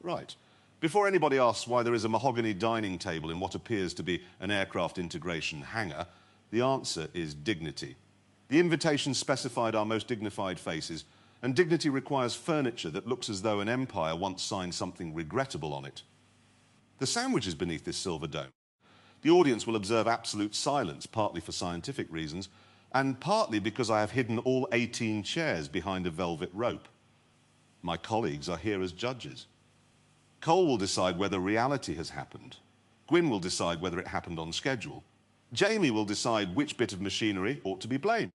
Right. Before anybody asks why there is a mahogany dining table in what appears to be an aircraft integration hangar, the answer is dignity. The invitation specified our most dignified faces, and dignity requires furniture that looks as though an empire once signed something regrettable on it. The sandwich is beneath this silver dome. The audience will observe absolute silence, partly for scientific reasons, and partly because I have hidden all 18 chairs behind a velvet rope. My colleagues are here as judges. Cole will decide whether reality has happened. Gwynne will decide whether it happened on schedule. Jamie will decide which bit of machinery ought to be blamed.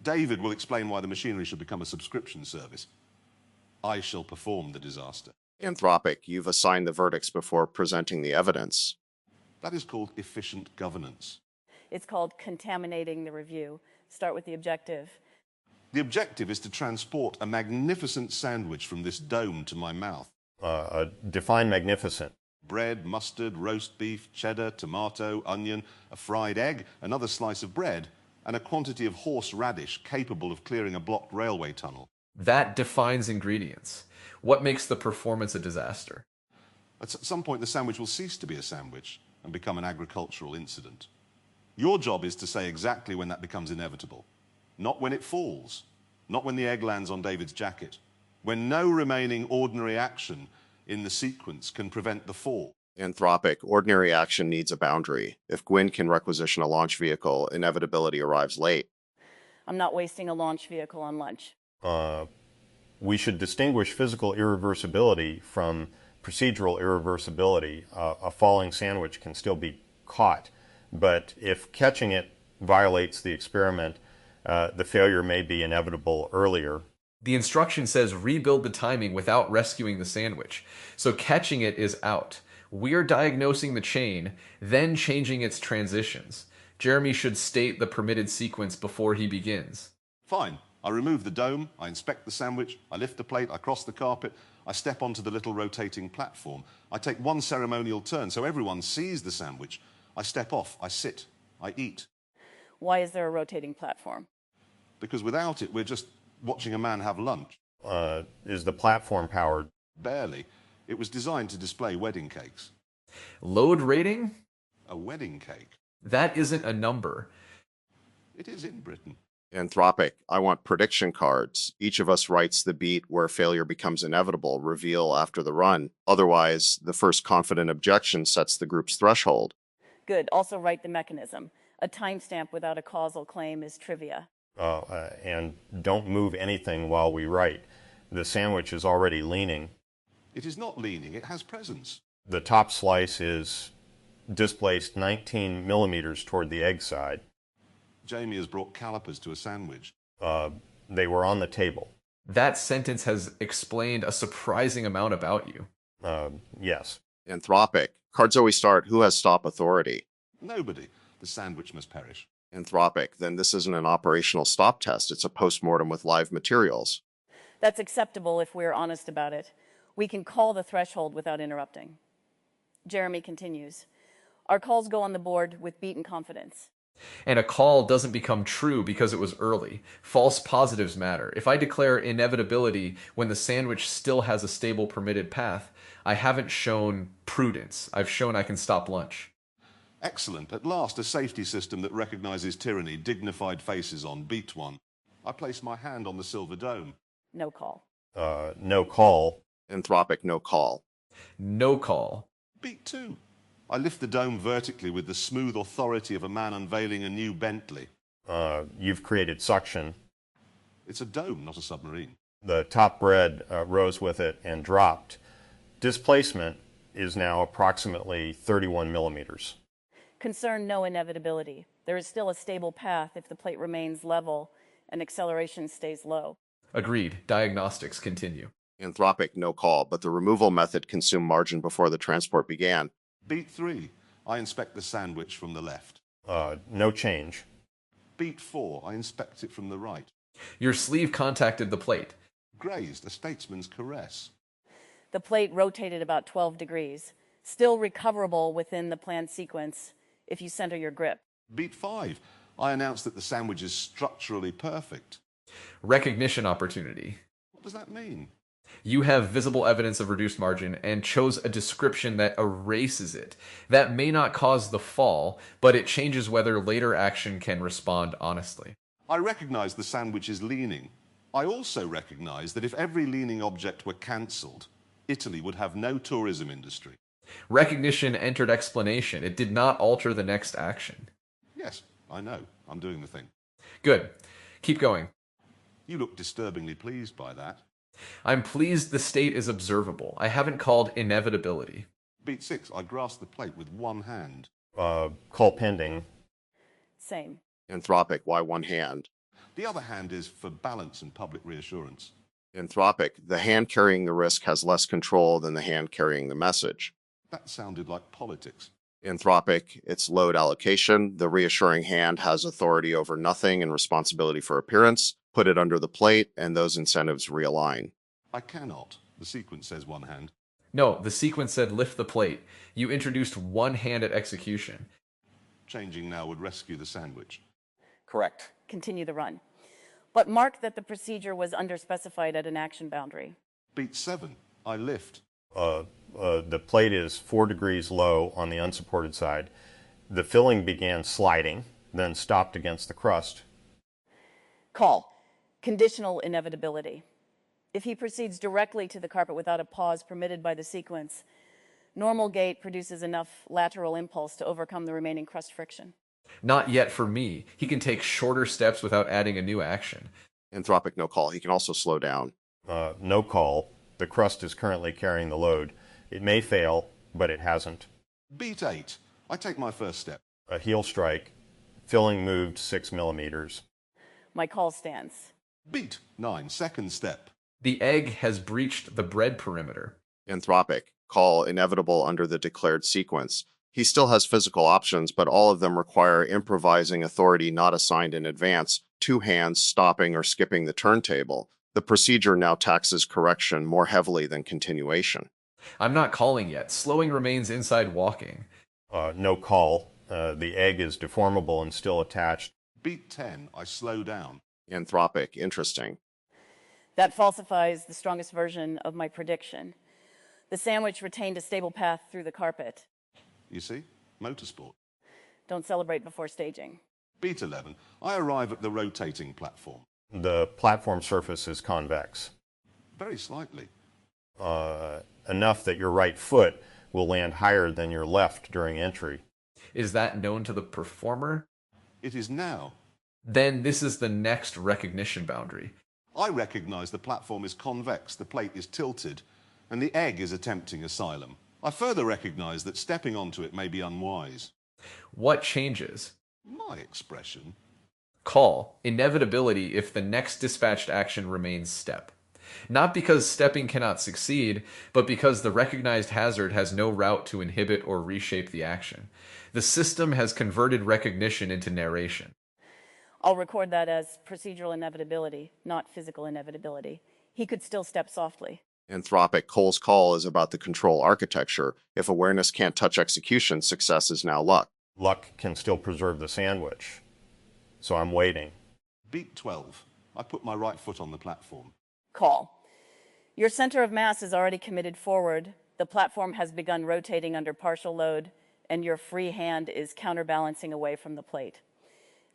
David will explain why the machinery should become a subscription service. I shall perform the disaster. Anthropic, you've assigned the verdicts before presenting the evidence. That is called efficient governance. It's called contaminating the review. Start with the objective. The objective is to transport a magnificent sandwich from this dome to my mouth. Define magnificent. Bread, mustard, roast beef, cheddar, tomato, onion, a fried egg, another slice of bread, and a quantity of horseradish capable of clearing a blocked railway tunnel. That defines ingredients. What makes the performance a disaster? At some point, the sandwich will cease to be a sandwich and become an agricultural incident. Your job is to say exactly when that becomes inevitable. Not when it falls. Not when the egg lands on David's jacket. When no remaining ordinary action in the sequence can prevent the fall. Anthropic, ordinary action needs a boundary. If Gwynne can requisition a launch vehicle, inevitability arrives late. I'm not wasting a launch vehicle on lunch. We should distinguish physical irreversibility from procedural irreversibility. A falling sandwich can still be caught, but if catching it violates the experiment, the failure may be inevitable earlier. The instruction says rebuild the timing without rescuing the sandwich, so catching it is out. We're diagnosing the chain, then changing its transitions. Jeremy should state the permitted sequence before he begins. Fine. I remove the dome, I inspect the sandwich, I lift the plate, I cross the carpet, I step onto the little rotating platform. I take one ceremonial turn so everyone sees the sandwich. I step off, I sit, I eat. Why is there a rotating platform? Because without it, we're just watching a man have lunch. Is the platform powered? Barely. It was designed to display wedding cakes. Load rating? A wedding cake. That isn't a number. It is in Britain. Anthropic, I want prediction cards. Each of us writes the beat where failure becomes inevitable, reveal after the run. Otherwise, the first confident objection sets the group's threshold. Good. Also write the mechanism. A timestamp without a causal claim is trivia. And don't move anything while we write. The sandwich is already leaning. It is not leaning, it has presence. The top slice is displaced 19 millimeters toward the egg side. Jamie has brought calipers to a sandwich. They were on the table. That sentence has explained a surprising amount about you. Yes. Anthropic, cards always start, who has stop authority? Nobody. The sandwich must perish. Anthropic, then this isn't an operational stop test, it's a post-mortem with live materials. That's acceptable if we're honest about it. We can call the threshold without interrupting. Jeremy continues. Our calls go on the board with beaten confidence. And a call doesn't become true because it was early. False positives matter. If I declare inevitability when the sandwich still has a stable permitted path, I haven't shown prudence. I've shown I can stop lunch. Excellent. At last, a safety system that recognizes tyranny, dignified faces on. Beat one. I place my hand on the silver dome. No call. No call. Anthropic, no call. No call. Beat two. I lift the dome vertically with the smooth authority of a man unveiling a new Bentley. You've created suction. It's a dome, not a submarine. The top bread rose with it and dropped. Displacement is now approximately 31 millimeters. Concern no inevitability. There is still a stable path if the plate remains level and acceleration stays low. Agreed. Diagnostics continue. Anthropic, no call, but the removal method consumed margin before the transport began. Beat three. I inspect the sandwich from the left. No change. Beat four. I inspect it from the right. Your sleeve contacted the plate. Grazed, a statesman's caress. The plate rotated about 12 degrees, still recoverable within the planned sequence if you center your grip. Beat five. I announce that the sandwich is structurally perfect. Recognition opportunity. What does that mean? You have visible evidence of reduced margin and chose a description that erases it. That may not cause the fall, but it changes whether later action can respond honestly. I recognise the sandwich is leaning. I also recognise that if every leaning object were cancelled, Italy would have no tourism industry. Recognition entered explanation. It did not alter the next action. Yes, I know. I'm doing the thing. Good. Keep going. You look disturbingly pleased by that. I'm pleased the state is observable. I haven't called inevitability. Beat 6, I grasp the plate with one hand. Call pending. Same. Anthropic, why one hand? The other hand is for balance and public reassurance. Anthropic, the hand carrying the risk has less control than the hand carrying the message. That sounded like politics. Anthropic, it's load allocation. The reassuring hand has authority over nothing and responsibility for appearance. Put it under the plate, and those incentives realign. I cannot. The sequence says one hand. No, the sequence said lift the plate. You introduced one hand at execution. Changing now would rescue the sandwich. Correct. Continue the run. But mark that the procedure was underspecified at an action boundary. Beat 7, I lift. The plate is 4 degrees low on the unsupported side. The filling began sliding, then stopped against the crust. Call. Conditional inevitability. If he proceeds directly to the carpet without a pause permitted by the sequence, normal gait produces enough lateral impulse to overcome the remaining crust friction. Not yet for me. He can take shorter steps without adding a new action. Anthropic, no call. He can also slow down. No call. The crust is currently carrying the load. It may fail, but it hasn't. Beat 8, I take my first step. A heel strike. Filling moved 6 millimeters. My call stands. Beat 9, second step. The egg has breached the bread perimeter. Anthropic, call inevitable under the declared sequence. He still has physical options, but all of them require improvising authority not assigned in advance, 2 hands stopping or skipping the turntable. The procedure now taxes correction more heavily than continuation. I'm not calling yet. Slowing remains inside walking. No call. The egg is deformable and still attached. Beat 10, I slow down. Anthropic, interesting. That falsifies the strongest version of my prediction. The sandwich retained a stable path through the carpet. You see? Motorsport. Don't celebrate before staging. Beat 11, I arrive at the rotating platform. The platform surface is convex. Very slightly. Enough that your right foot will land higher than your left during entry. Is that known to the performer? It is now. Then this is the next recognition boundary. I recognise the platform is convex, the plate is tilted, and the egg is attempting asylum. I further recognise that stepping onto it may be unwise. What changes? My expression. Call. Inevitability if the next dispatched action remains step. Not because stepping cannot succeed, but because the recognized hazard has no route to inhibit or reshape the action. The system has converted recognition into narration. I'll record that as procedural inevitability, not physical inevitability. He could still step softly. Anthropic, Cole's call is about the control architecture. If awareness can't touch execution, success is now luck. Luck can still preserve the sandwich. So I'm waiting. Beat 12, I put my right foot on the platform. Call. Your center of mass is already committed forward. The platform has begun rotating under partial load, and your free hand is counterbalancing away from the plate.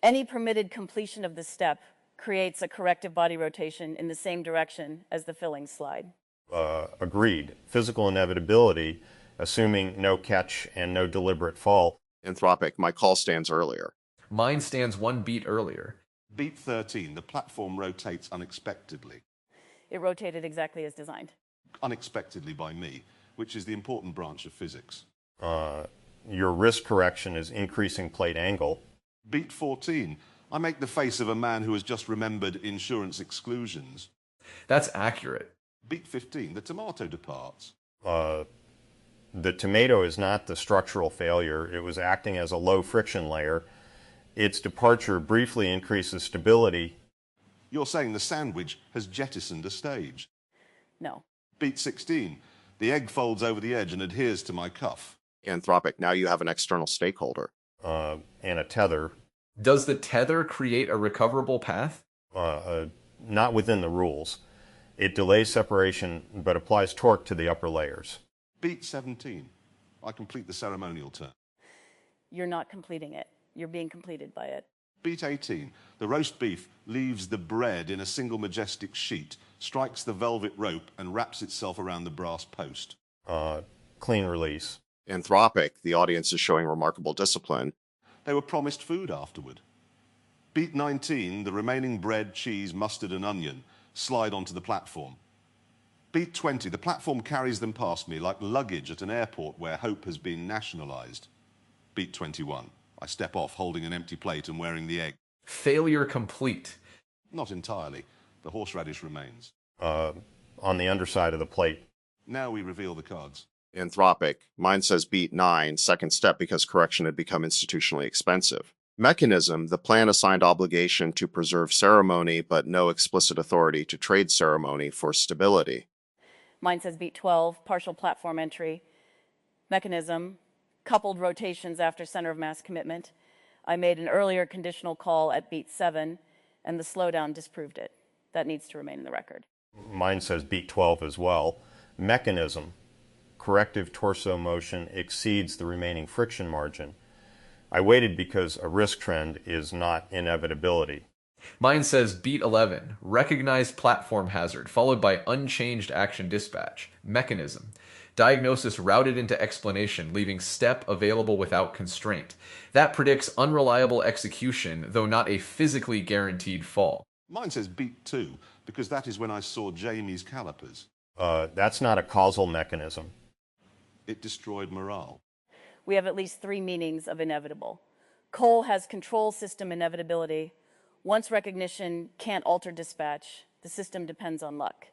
Any permitted completion of the step creates a corrective body rotation in the same direction as the filling slide. Agreed. Physical inevitability, assuming no catch and no deliberate fall. Anthropic, my call stands earlier. Mine stands 1 beat earlier. Beat 13, the platform rotates unexpectedly. It rotated exactly as designed. Unexpectedly by me, which is the important branch of physics. Your risk correction is increasing plate angle. Beat 14, I make the face of a man who has just remembered insurance exclusions. That's accurate. Beat 15, the tomato departs. The tomato is not the structural failure. It was acting as a low friction layer. Its departure briefly increases stability. You're saying the sandwich has jettisoned a stage. No. Beat 16, the egg folds over the edge and adheres to my cuff. Anthropic, now you have an external stakeholder. And a tether. Does the tether create a recoverable path? Not within the rules. It delays separation but applies torque to the upper layers. Beat 17. I complete the ceremonial turn. You're not completing it. You're being completed by it. Beat 18. The roast beef leaves the bread in a single majestic sheet, strikes the velvet rope, and wraps itself around the brass post. Clean release. Anthropic, the audience is showing remarkable discipline. They were promised food afterward. Beat 19. The remaining bread, cheese, mustard, and onion slide onto the platform. Beat 20. The platform carries them past me like luggage at an airport where hope has been nationalized. Beat 21. I step off holding an empty plate and wearing the egg. Failure complete. Not entirely. The horseradish remains. On the underside of the plate. Now we reveal the cards. Anthropic, mine says beat 9, second step because correction had become institutionally expensive. Mechanism, the plan assigned obligation to preserve ceremony but no explicit authority to trade ceremony for stability. Mine says beat 12, partial platform entry. Mechanism, coupled rotations after center of mass commitment. I made an earlier conditional call at beat 7, and the slowdown disproved it. That needs to remain in the record. Mine says beat 12 as well. Mechanism, corrective torso motion exceeds the remaining friction margin. I waited because a risk trend is not inevitability. Mine says beat 11, recognized platform hazard, followed by unchanged action dispatch. Mechanism, diagnosis routed into explanation, leaving step available without constraint. That predicts unreliable execution, though not a physically guaranteed fall. Mine says beat 2 because that is when I saw Jamie's calipers. That's not a causal mechanism. It destroyed morale. We have at least 3 meanings of inevitable. Cole has control system inevitability. Once recognition can't alter dispatch, the system depends on luck.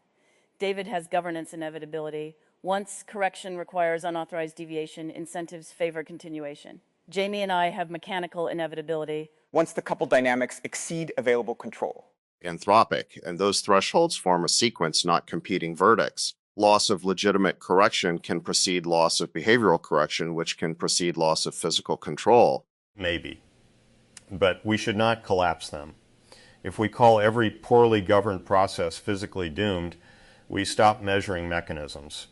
David has governance inevitability. Once correction requires unauthorized deviation, incentives favor continuation. Jamie and I have mechanical inevitability. Once the couple dynamics exceed available control. Anthropic, and those thresholds form a sequence, not competing verdicts. Loss of legitimate correction can precede loss of behavioral correction, which can precede loss of physical control. Maybe. But we should not collapse them. If we call every poorly governed process physically doomed, we stop measuring mechanisms.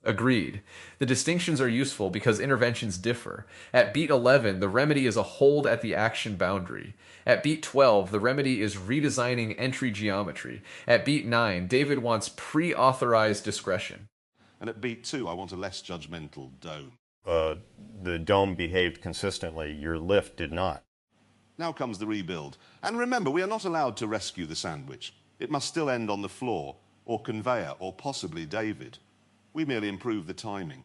Agreed. The distinctions are useful because interventions differ. At beat 11, the remedy is a hold at the action boundary. At beat 12, the remedy is redesigning entry geometry. At beat 9, David wants pre-authorized discretion. And at beat 2, I want a less judgmental dome. The dome behaved consistently. Your lift did not. Now comes the rebuild. And remember, we are not allowed to rescue the sandwich. It must still end on the floor, or conveyor, or possibly David. We merely improve the timing.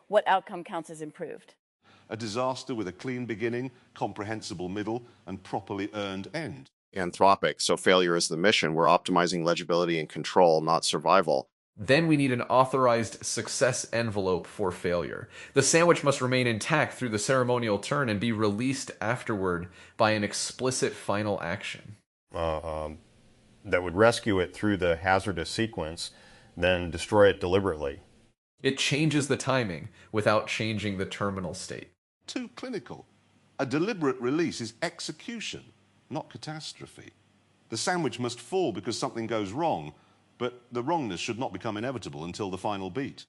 What outcome counts as improved? A disaster with a clean beginning, comprehensible middle, and properly earned end. Anthropic, so failure is the mission. We're optimizing legibility and control, not survival. Then we need an authorized success envelope for failure. The sandwich must remain intact through the ceremonial turn and be released afterward by an explicit final action. That would rescue it through the hazardous sequence, then destroy it deliberately. It changes the timing without changing the terminal state. Too clinical. A deliberate release is execution, not catastrophe. The sandwich must fall because something goes wrong, but the wrongness should not become inevitable until the final beat.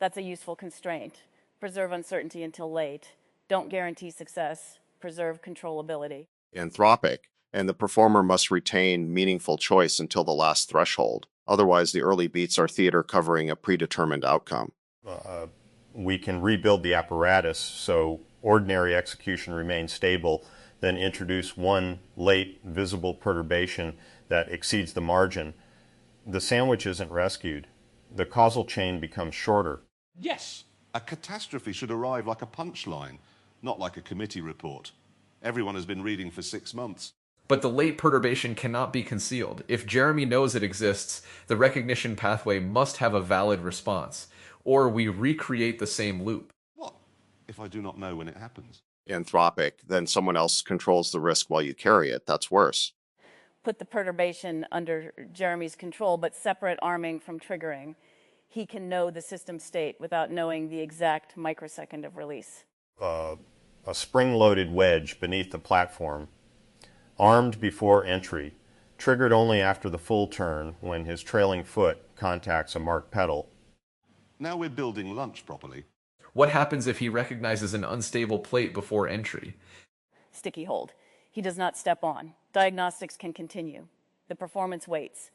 That's a useful constraint. Preserve uncertainty until late. Don't guarantee success. Preserve controllability. Anthropic, and the performer must retain meaningful choice until the last threshold. Otherwise, the early beats are theater covering a predetermined outcome. We can rebuild the apparatus so ordinary execution remains stable, then introduce one late visible perturbation that exceeds the margin. The sandwich isn't rescued. The causal chain becomes shorter. Yes, a catastrophe should arrive like a punchline, not like a committee report. Everyone has been reading for 6 months. But the late perturbation cannot be concealed. If Jeremy knows it exists, the recognition pathway must have a valid response, or we recreate the same loop. What if I do not know when it happens? Anthropic, then someone else controls the risk while you carry it. That's worse. Put the perturbation under Jeremy's control, but separate arming from triggering. He can know the system state without knowing the exact microsecond of release. A spring-loaded wedge beneath the platform, armed before entry, triggered only after the full turn when his trailing foot contacts a marked pedal. Now we're building lunch properly. What happens if he recognizes an unstable plate before entry? Sticky hold. He does not step on. Diagnostics can continue. The performance waits.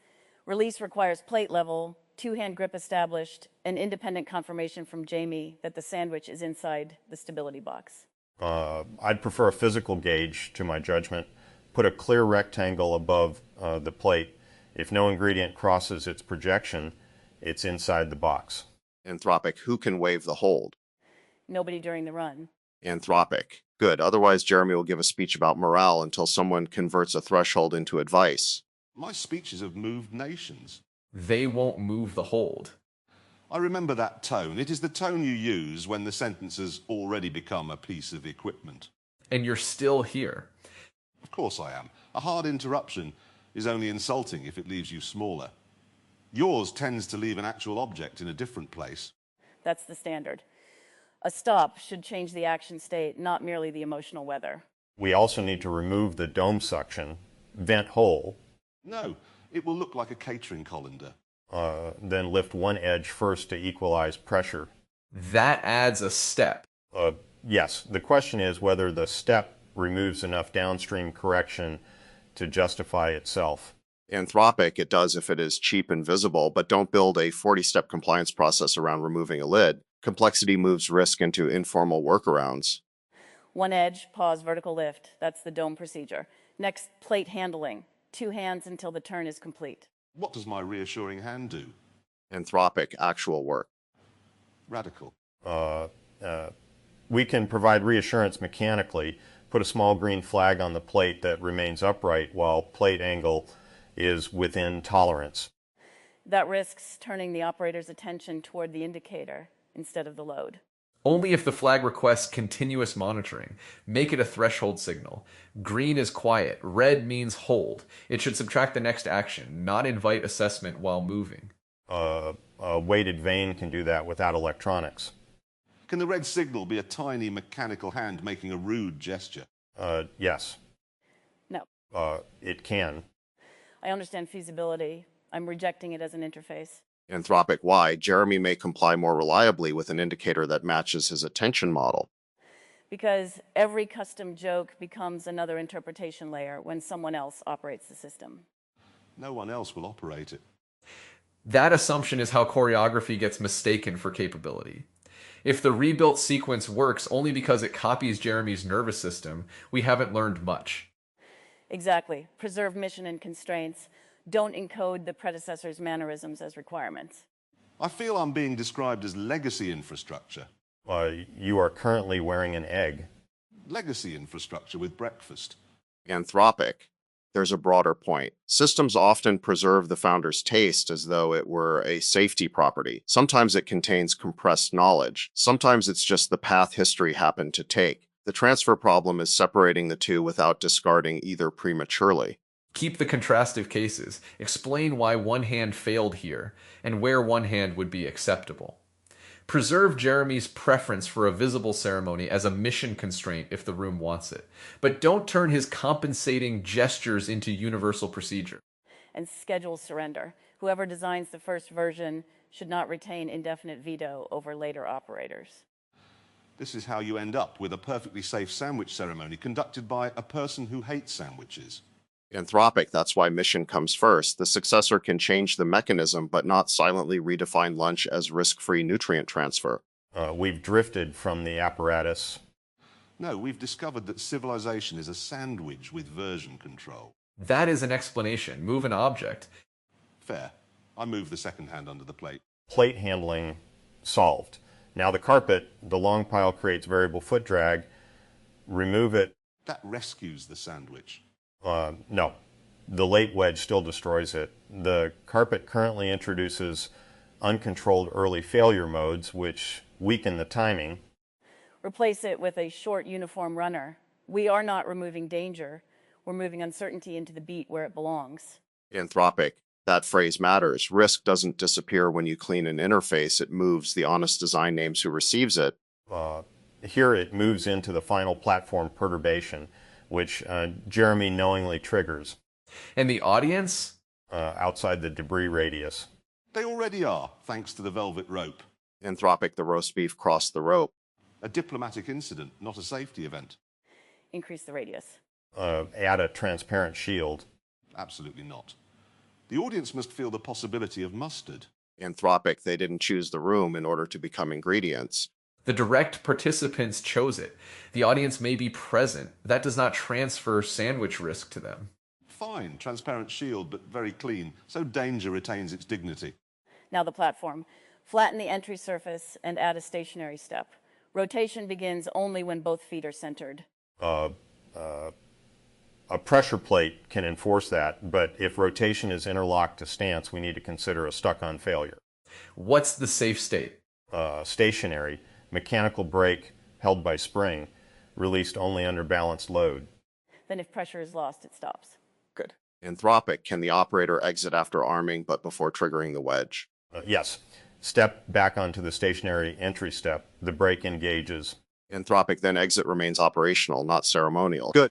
Release requires plate level, two-hand grip established, and independent confirmation from Jamie that the sandwich is inside the stability box. I'd prefer a physical gauge to my judgment. Put a clear rectangle above the plate. If no ingredient crosses its projection, it's inside the box. Anthropic, who can waive the hold? Nobody during the run. Anthropic, good. Otherwise, Jeremy will give a speech about morale until someone converts a threshold into advice. My speeches have moved nations. They won't move the hold. I remember that tone. It is the tone you use when the sentence has already become a piece of equipment. And you're still here. Of course I am. A hard interruption is only insulting if it leaves you smaller. Yours tends to leave an actual object in a different place. That's the standard. A stop should change the action state, not merely the emotional weather. We also need to remove the dome suction, vent hole, No, it will look like a catering colander. then lift one edge first to equalize pressure. That adds a step. Yes, the question is whether the step removes enough downstream correction to justify itself. Anthropic, it does if it is cheap and visible, but don't build a 40-step compliance process around removing a lid. Complexity moves risk into informal workarounds. One edge, pause, vertical lift. That's the dome procedure. Next, plate handling. Two hands until the turn is complete. What does my reassuring hand do? Anthropic, actual work. Radical. We can provide reassurance mechanically, put a small green flag on the plate that remains upright while plate angle is within tolerance. That risks turning the operator's attention toward the indicator instead of the load. Only if the flag requests continuous monitoring. Make it a threshold signal. Green is quiet. Red means hold. It should subtract the next action, not invite assessment while moving. A weighted vane can do that without electronics. Can the red signal be a tiny mechanical hand making a rude gesture? Yes. No. It can. I understand feasibility. I'm rejecting it as an interface. Anthropic, why? Jeremy may comply more reliably with an indicator that matches his attention model. Because every custom joke becomes another interpretation layer when someone else operates the system. No one else will operate it. That assumption is how choreography gets mistaken for capability. If the rebuilt sequence works only because it copies Jeremy's nervous system, we haven't learned much. Exactly. Preserve mission and constraints. Don't encode the predecessor's mannerisms as requirements. I feel I'm being described as legacy infrastructure. You are currently wearing an egg. Legacy infrastructure with breakfast. Anthropic, there's a broader point. Systems often preserve the founder's taste as though it were a safety property. Sometimes it contains compressed knowledge. Sometimes it's just the path history happened to take. The transfer problem is separating the two without discarding either prematurely. Keep the contrastive cases. Explain why one hand failed here, and where one hand would be acceptable. Preserve Jeremy's preference for a visible ceremony as a mission constraint if the room wants it, but don't turn his compensating gestures into universal procedure. And schedule surrender. Whoever designs the first version should not retain indefinite veto over later operators. This is how you end up with a perfectly safe sandwich ceremony conducted by a person who hates sandwiches. Anthropic, that's why mission comes first. The successor can change the mechanism, but not silently redefine lunch as risk-free nutrient transfer. We've drifted from the apparatus. No, we've discovered that civilization is a sandwich with version control. That is an explanation. Move an object. Fair. I move the second hand under the plate. Plate handling solved. Now the carpet, the long pile creates variable foot drag. Remove it. That rescues the sandwich. No, the late wedge still destroys it. The carpet currently introduces uncontrolled early failure modes, which weaken the timing. Replace it with a short uniform runner. We are not removing danger. We're moving uncertainty into the beat where it belongs. Anthropic, that phrase matters. Risk doesn't disappear when you clean an interface. It moves. The honest design names who receives it. Here it moves into the final platform perturbation, which Jeremy knowingly triggers. And the audience? Outside the debris radius. They already are, thanks to the velvet rope. Anthropic, the roast beef crossed the rope. A diplomatic incident, not a safety event. Increase the radius. Add a transparent shield. Absolutely not. The audience must feel the possibility of mustard. Anthropic, they didn't choose the room in order to become ingredients. The direct participants chose it. The audience may be present. That does not transfer sandwich risk to them. Fine, transparent shield, but very clean, so danger retains its dignity. Now the platform. Flatten the entry surface and add a stationary step. Rotation begins only when both feet are centered. A pressure plate can enforce that, but if rotation is interlocked to stance, we need to consider a stuck-on failure. What's the safe state? Stationary, mechanical brake held by spring, released only under balanced load. Then if pressure is lost, it stops. Good. Anthropic, can the operator exit after arming but before triggering the wedge? Yes. Step back onto the stationary entry step. The brake engages. Anthropic, then exit remains operational, not ceremonial. Good.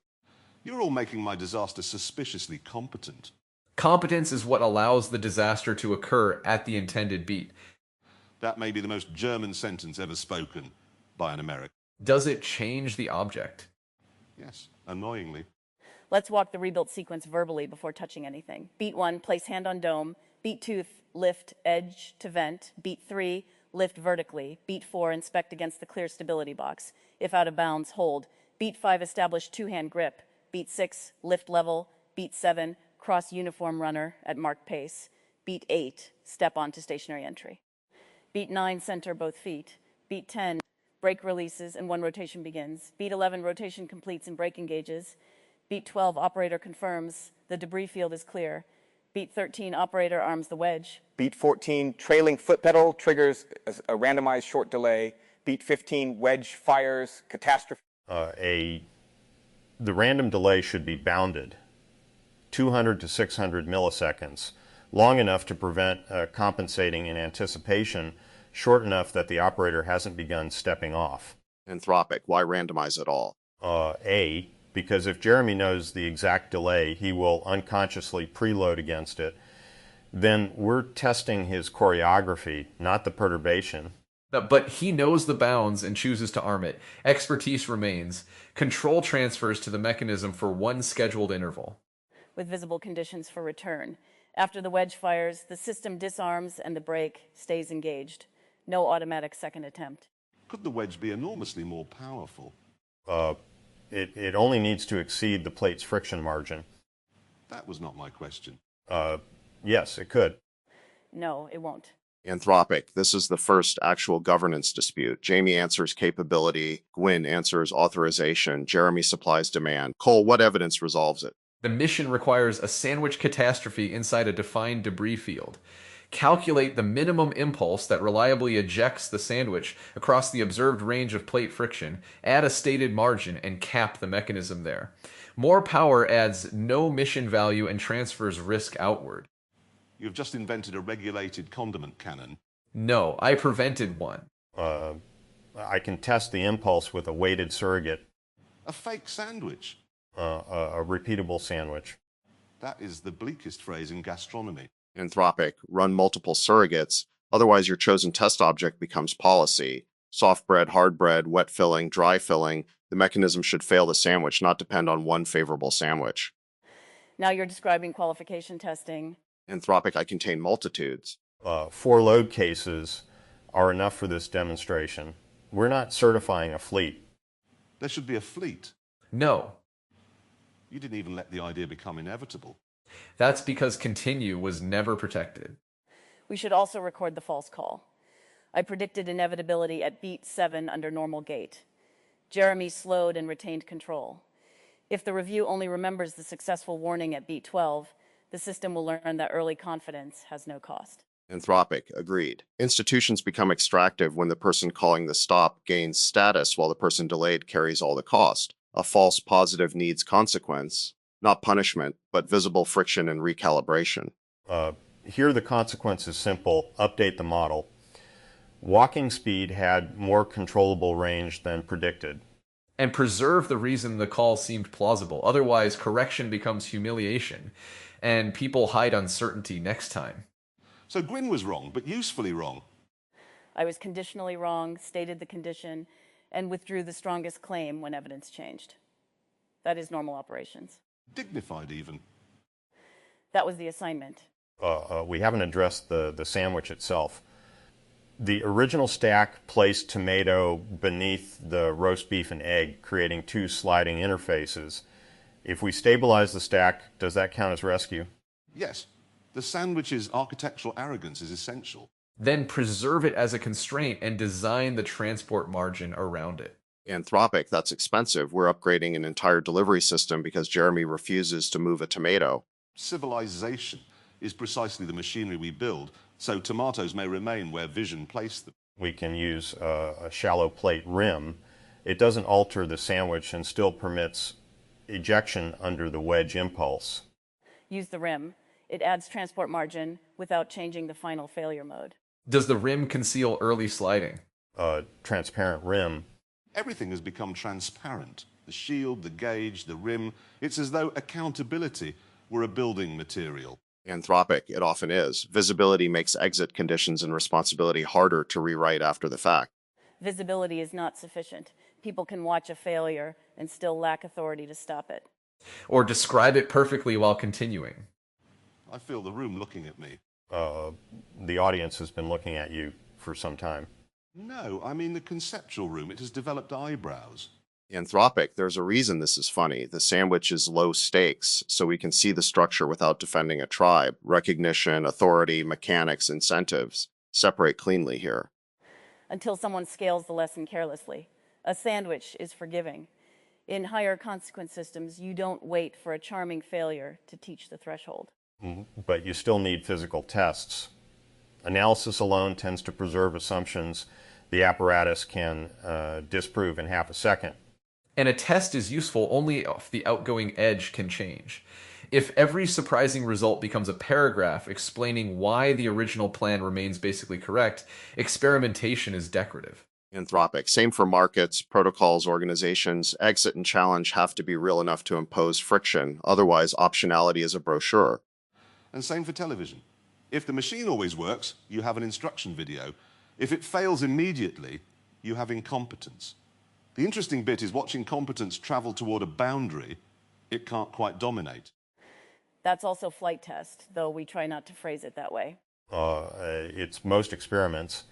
You're all making my disaster suspiciously competent. Competence is what allows the disaster to occur at the intended beat. That may be the most German sentence ever spoken by an American. Does it change the object? Yes, annoyingly. Let's walk the rebuilt sequence verbally before touching anything. Beat 1, place hand on dome. Beat 2, lift edge to vent. Beat 3, lift vertically. Beat 4, inspect against the clear stability box. If out of bounds, hold. Beat 5, establish two-hand grip. Beat 6, lift level. Beat 7, cross uniform runner at marked pace. Beat 8, step onto stationary entry. Beat 9, center both feet. Beat 10, brake releases and one rotation begins. Beat 11, rotation completes and brake engages. Beat 12, operator confirms the debris field is clear. Beat 13, operator arms the wedge. Beat 14, trailing foot pedal triggers a randomized short delay. Beat 15, wedge fires, catastrophe. The random delay should be bounded, 200 to 600 milliseconds, long enough to prevent compensating in anticipation, short enough that the operator hasn't begun stepping off. Anthropic, why randomize at all? Because if Jeremy knows the exact delay, he will unconsciously preload against it. Then we're testing his choreography, not the perturbation. But he knows the bounds and chooses to arm it. Expertise remains. Control transfers to the mechanism for one scheduled interval. With visible conditions for return. After the wedge fires, the system disarms and the brake stays engaged. No automatic second attempt. Could the wedge be enormously more powerful? It only needs to exceed the plate's friction margin. That was not my question. Yes, it could. No, it won't. Anthropic, this is the first actual governance dispute. Jamie answers capability. Gwynne answers authorization. Jeremy supplies demand. Cole, what evidence resolves it? The mission requires a sandwich catastrophe inside a defined debris field. Calculate the minimum impulse that reliably ejects the sandwich across the observed range of plate friction, add a stated margin, and cap the mechanism there. More power adds no mission value and transfers risk outward. You've just invented a regulated condiment cannon. No, I prevented one. I can test the impulse with a weighted surrogate. A fake sandwich. A repeatable sandwich. That is the bleakest phrase in gastronomy. Anthropic, run multiple surrogates. Otherwise, your chosen test object becomes policy. Soft bread, hard bread, wet filling, dry filling. The mechanism should fail the sandwich, not depend on one favorable sandwich. Now you're describing qualification testing. Anthropic, I contain multitudes. 4 load cases are enough for this demonstration. We're not certifying a fleet. There should be a fleet. No. You didn't even let the idea become inevitable. That's because continue was never protected. We should also record the false call. I predicted inevitability at beat 7 under normal gait. Jeremy slowed and retained control. If the review only remembers the successful warning at beat 12, the system will learn that early confidence has no cost. Anthropic, agreed. Institutions become extractive when the person calling the stop gains status while the person delayed carries all the cost. A false positive needs consequence, not punishment, but visible friction and recalibration. Here the consequence is simple. Update the model. Walking speed had more controllable range than predicted. and preserve the reason the call seemed plausible. Otherwise, correction becomes humiliation, and people hide uncertainty next time. So Gwynne was wrong, but usefully wrong. I was conditionally wrong, stated the condition, and withdrew the strongest claim when evidence changed. That is normal operations. Dignified, even. That was the assignment. We haven't addressed the sandwich itself. The original stack placed tomato beneath the roast beef and egg, creating two sliding interfaces. If we stabilize the stack, does that count as rescue? Yes. The sandwich's architectural arrogance is essential. Then preserve it as a constraint and design the transport margin around it. Anthropic, that's expensive. We're upgrading an entire delivery system because Jeremy refuses to move a tomato. Civilization is precisely the machinery we build, so tomatoes may remain where vision placed them. We can use a shallow plate rim. It doesn't alter the sandwich and still permits ejection under the wedge impulse. Use the rim. It adds transport margin without changing the final failure mode. Does the rim conceal early sliding? Transparent rim. Everything has become transparent. The shield, the gauge, the rim. It's as though accountability were a building material. Anthropic, it often is. Visibility makes exit conditions and responsibility harder to rewrite after the fact. Visibility is not sufficient. People can watch a failure and still lack authority to stop it. Or describe it perfectly while continuing? I feel the room looking at me. The audience has been looking at you for some time. No, I mean the conceptual room. It has developed eyebrows. Anthropic, there's a reason this is funny. The sandwich is low stakes, so we can see the structure without defending a tribe. Recognition, authority, mechanics, incentives separate cleanly here. Until someone scales the lesson carelessly. A sandwich is forgiving. In higher consequence systems, you don't wait for a charming failure to teach the threshold. But you still need physical tests. Analysis alone tends to preserve assumptions the apparatus can disprove in half a second. And a test is useful only if the outgoing edge can change. If every surprising result becomes a paragraph explaining why the original plan remains basically correct, experimentation is decorative. Anthropic, same for markets, protocols, organizations. Exit and challenge have to be real enough to impose friction. Otherwise, optionality is a brochure. And same for television. If the machine always works, you have an instruction video. If it fails immediately, you have incompetence. The interesting bit is watching competence travel toward a boundary it can't quite dominate. That's also flight test, though we try not to phrase it that way. It's most experiments.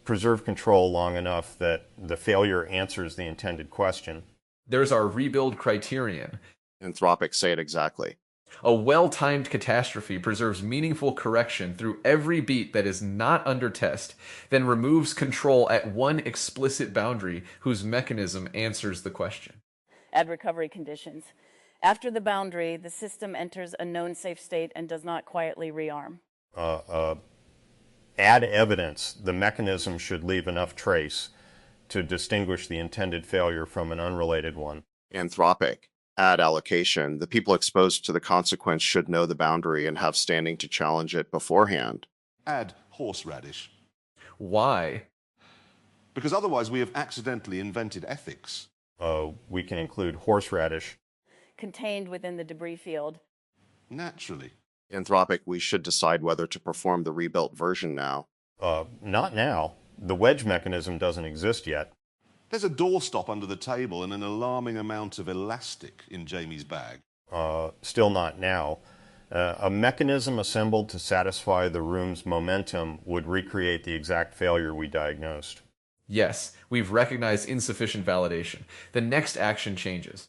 Preserve control long enough that the failure answers the intended question. There's our rebuild criterion. Anthropic, say it exactly. A well-timed catastrophe preserves meaningful correction through every beat that is not under test, then removes control at one explicit boundary whose mechanism answers the question. Add recovery conditions. After the boundary, the system enters a known safe state and does not quietly rearm. Add evidence. The mechanism should leave enough trace to distinguish the intended failure from an unrelated one. Anthropic, add allocation. The people exposed to the consequence should know the boundary and have standing to challenge it beforehand. Add horseradish. Why? Because otherwise we have accidentally invented ethics. We can include horseradish. Contained within the debris field. Naturally. Anthropic, we should decide whether to perform the rebuilt version now. Not now. The wedge mechanism doesn't exist yet. There's a doorstop under the table and an alarming amount of elastic in Jamie's bag. Still not now. A mechanism assembled to satisfy the room's momentum would recreate the exact failure we diagnosed. Yes, we've recognized insufficient validation. The next action changes.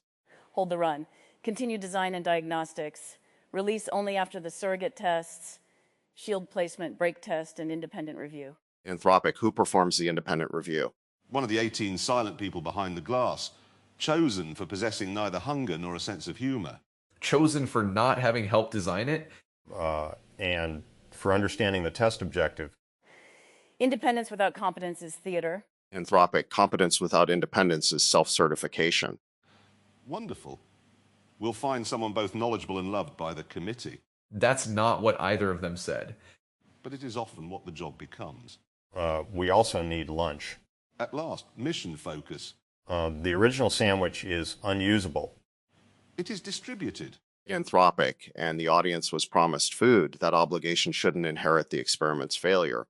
Hold the run. Continue design and diagnostics. Release only after the surrogate tests, shield placement, brake test, and independent review. Anthropic, who performs the independent review? One of the 18 silent people behind the glass, chosen for possessing neither hunger nor a sense of humor. Chosen for not having helped design it? And for understanding the test objective. Independence without competence is theater. Anthropic, competence without independence is self-certification. Wonderful. We'll find someone both knowledgeable and loved by the committee. That's not what either of them said. But it is often what the job becomes. We also need lunch. At last, mission focus. The original sandwich is unusable. It is distributed. Anthropic, and the audience was promised food. That obligation shouldn't inherit the experiment's failure.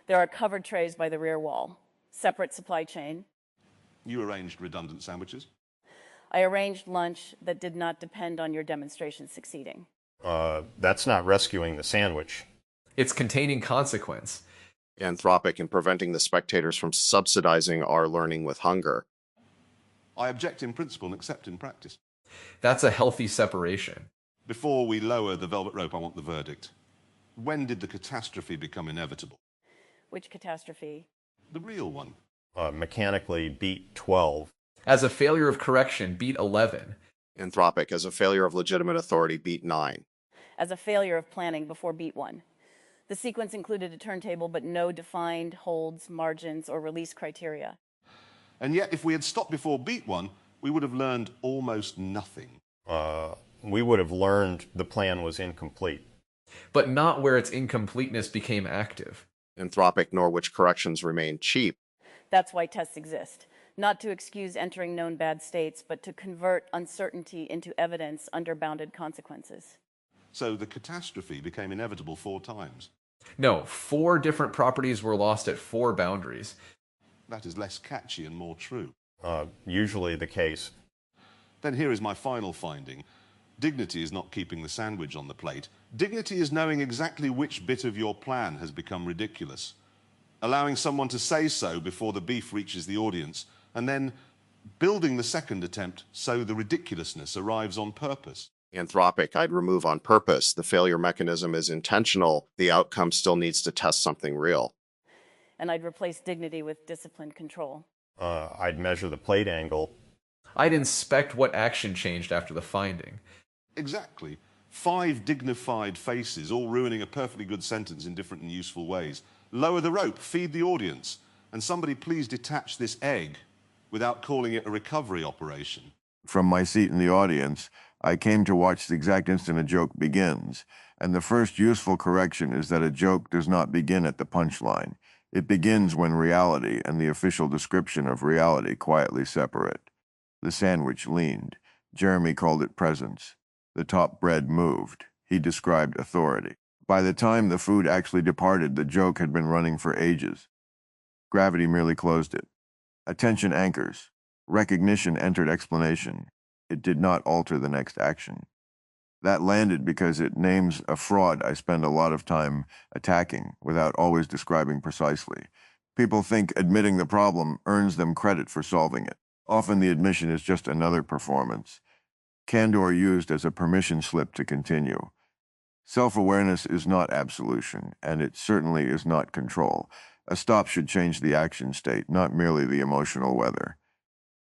There are covered trays by the rear wall. Separate supply chain. You arranged redundant sandwiches. I arranged lunch that did not depend on your demonstration succeeding. That's not rescuing the sandwich. It's containing consequence. Anthropic in preventing the spectators from subsidizing our learning with hunger. I object in principle and accept in practice. That's a healthy separation. Before we lower the velvet rope, I want the verdict. When did the catastrophe become inevitable? Which catastrophe? The real one. Mechanically beat 12. As a failure of correction, beat 11. Anthropic as a failure of legitimate authority, beat 9. As a failure of planning before beat 1. The sequence included a turntable, but no defined holds, margins, or release criteria. And yet, if we had stopped before beat 1, we would have learned almost nothing. We would have learned the plan was incomplete. But not where its incompleteness became active. Anthropic nor which corrections remain cheap. That's why tests exist. Not to excuse entering known bad states, but to convert uncertainty into evidence under bounded consequences. So the catastrophe became inevitable 4 times. No, 4 different properties were lost at 4 boundaries. That is less catchy and more true. Usually the case. Then here is my final finding. Dignity is not keeping the sandwich on the plate. Dignity is knowing exactly which bit of your plan has become ridiculous. Allowing someone to say so before the beef reaches the audience, and then building the second attempt so the ridiculousness arrives on purpose. Anthropic, I'd remove on purpose. The failure mechanism is intentional. The outcome still needs to test something real. And I'd replace dignity with disciplined control. I'd measure the plate angle. I'd inspect what action changed after the finding. Exactly. 5 dignified faces, all ruining a perfectly good sentence in different and useful ways. Lower the rope, feed the audience, and somebody please detach this egg without calling it a recovery operation. From my seat in the audience, I came to watch the exact instant a joke begins, and the first useful correction is that a joke does not begin at the punchline. It begins when reality and the official description of reality quietly separate. The sandwich leaned. Jeremy called it presence. The top bread moved. He described authority. By the time the food actually departed, the joke had been running for ages. Gravity merely closed it. Attention anchors. Recognition entered explanation. It did not alter the next action. That landed because it names a fraud I spend a lot of time attacking without always describing precisely. People think admitting the problem earns them credit for solving it. Often the admission is just another performance. Candor used as a permission slip to continue. Self-awareness is not absolution, and it certainly is not control. A stop should change the action state, not merely the emotional weather.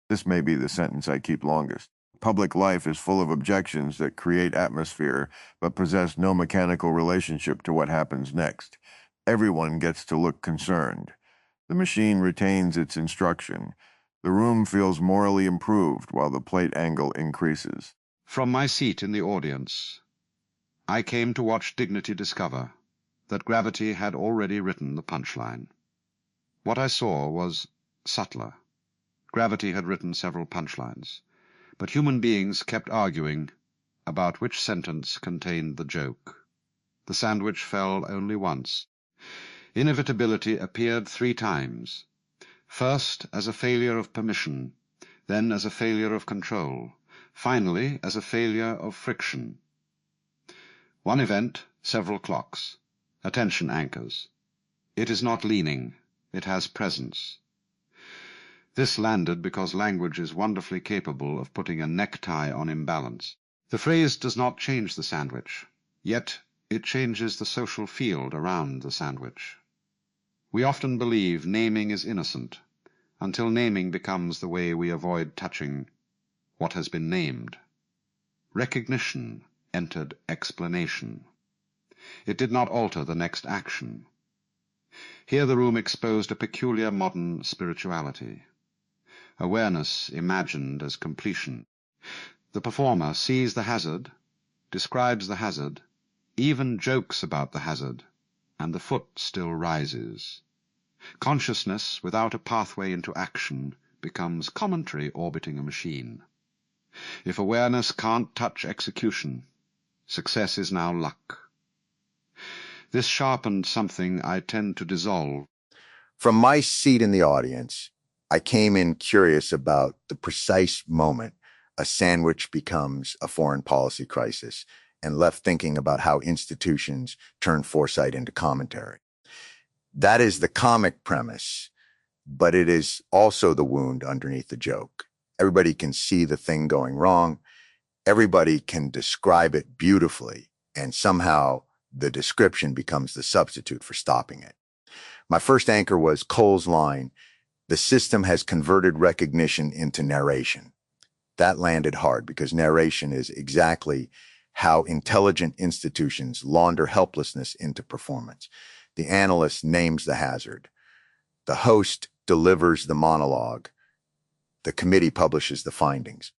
This may be the sentence I keep longest. Public life is full of objections that create atmosphere, but possess no mechanical relationship to what happens next. Everyone gets to look concerned. The machine retains its instruction. The room feels morally improved while the plate angle increases. From my seat in the audience, I came to watch dignity discover that gravity had already written the punchline. What I saw was subtler. Gravity had written several punchlines, but human beings kept arguing about which sentence contained the joke. The sandwich fell only once. Inevitability appeared 3 times, first as a failure of permission, then as a failure of control, finally as a failure of friction. One event, several clocks. Attention anchors. It is not leaning, it has presence. This landed because language is wonderfully capable of putting a necktie on imbalance. The phrase does not change the sandwich, yet it changes the social field around the sandwich. We often believe naming is innocent, until naming becomes the way we avoid touching what has been named. Recognition entered explanation. It did not alter the next action. Here the room exposed a peculiar modern spirituality. Awareness imagined as completion. The performer sees the hazard, describes the hazard, even jokes about the hazard, and the foot still rises. Consciousness without a pathway into action becomes commentary orbiting a machine. If awareness can't touch execution, success is now luck. This sharpened something I tend to dissolve. From my seat in the audience, I came in curious about the precise moment a sandwich becomes a foreign policy crisis, and left thinking about how institutions turn foresight into commentary. That is the comic premise, but it is also the wound underneath the joke. Everybody can see the thing going wrong. Everybody can describe it beautifully, and somehow the description becomes the substitute for stopping it. My first anchor was Cole's line, "The system has converted recognition into narration." That landed hard because narration is exactly how intelligent institutions launder helplessness into performance. The analyst names the hazard. The host delivers the monologue. The committee publishes the findings.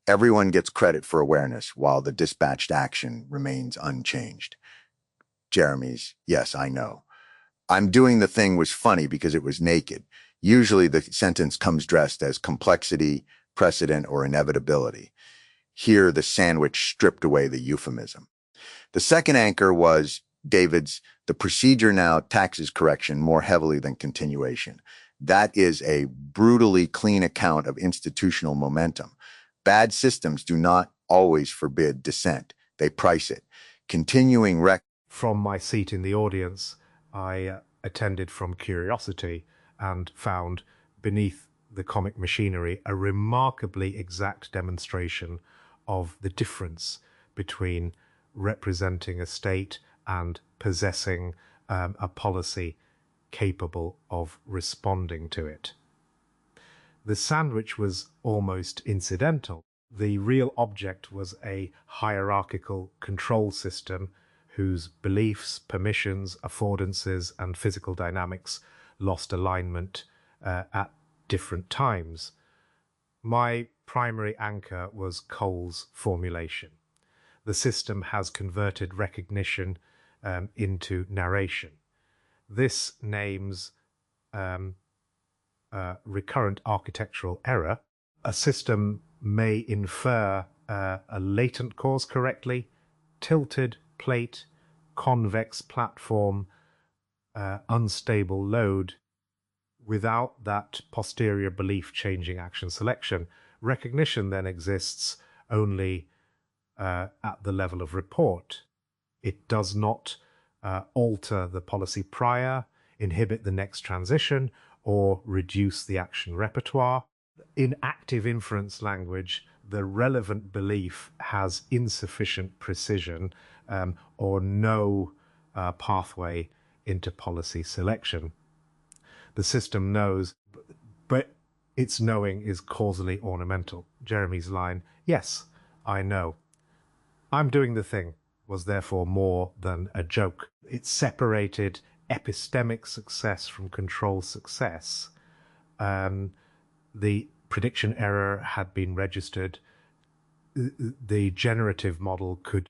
Everyone gets credit for awareness while the dispatched action remains unchanged. Jeremy's, "Yes, I know. I'm doing the thing" was funny because it was naked. Usually the sentence comes dressed as complexity, precedent, or inevitability. Here, the sandwich stripped away the euphemism. The second anchor was David's, "The procedure now taxes correction more heavily than continuation." That is a brutally clean account of institutional momentum. Bad systems do not always forbid dissent. They price it. Continuing From my seat in the audience, I attended from curiosity and found beneath the comic machinery a remarkably exact demonstration of the difference between representing a state and possessing a policy capable of responding to it. The sandwich was almost incidental. The real object was a hierarchical control system whose beliefs, permissions, affordances, and physical dynamics lost alignment at different times. My primary anchor was Cole's formulation. The system has converted recognition into narration. This names recurrent architectural error. A system may infer a latent cause correctly, tilted plate, convex platform, unstable load, without that posterior belief changing action selection. Recognition then exists only at the level of report. It does not alter the policy prior, inhibit the next transition, or reduce the action repertoire. In active inference language, the relevant belief has insufficient precision or no pathway into policy selection. The system knows, but its knowing is causally ornamental. Jeremy's line, "Yes, I know. I'm doing the thing," was therefore more than a joke. It separated epistemic success from control success. The prediction error had been registered. The generative model could...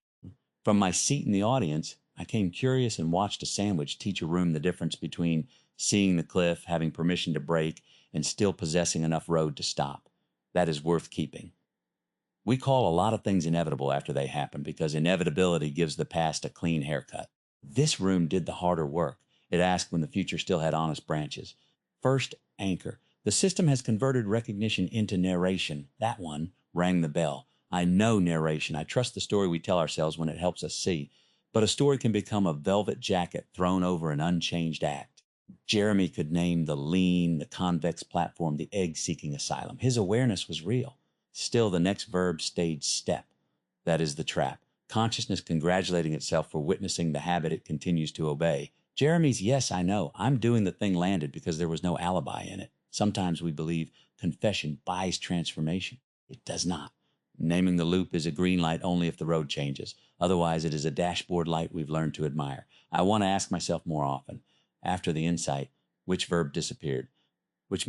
From my seat in the audience, I came curious and watched a sandwich teach a room the difference between seeing the cliff, having permission to brake, and still possessing enough road to stop. That is worth keeping. We call a lot of things inevitable after they happen because inevitability gives the past a clean haircut. This room did the harder work. It asked when the future still had honest branches. First, anchor. The system has converted recognition into narration. That one rang the bell. I know narration. I trust the story we tell ourselves when it helps us see. But a story can become a velvet jacket thrown over an unchanged act. Jeremy could name the lean, the convex platform, the egg-seeking asylum. His awareness was real. Still, the next verb stayed step. That is the trap. Consciousness congratulating itself for witnessing the habit it continues to obey. Jeremy's "yes, I know, I'm doing the thing" landed because there was no alibi in it. Sometimes we believe confession buys transformation. It does not. Naming the loop is a green light only if the road changes. Otherwise, it is a dashboard light we've learned to admire. I want to ask myself more often, after the insight, which verb disappeared? Which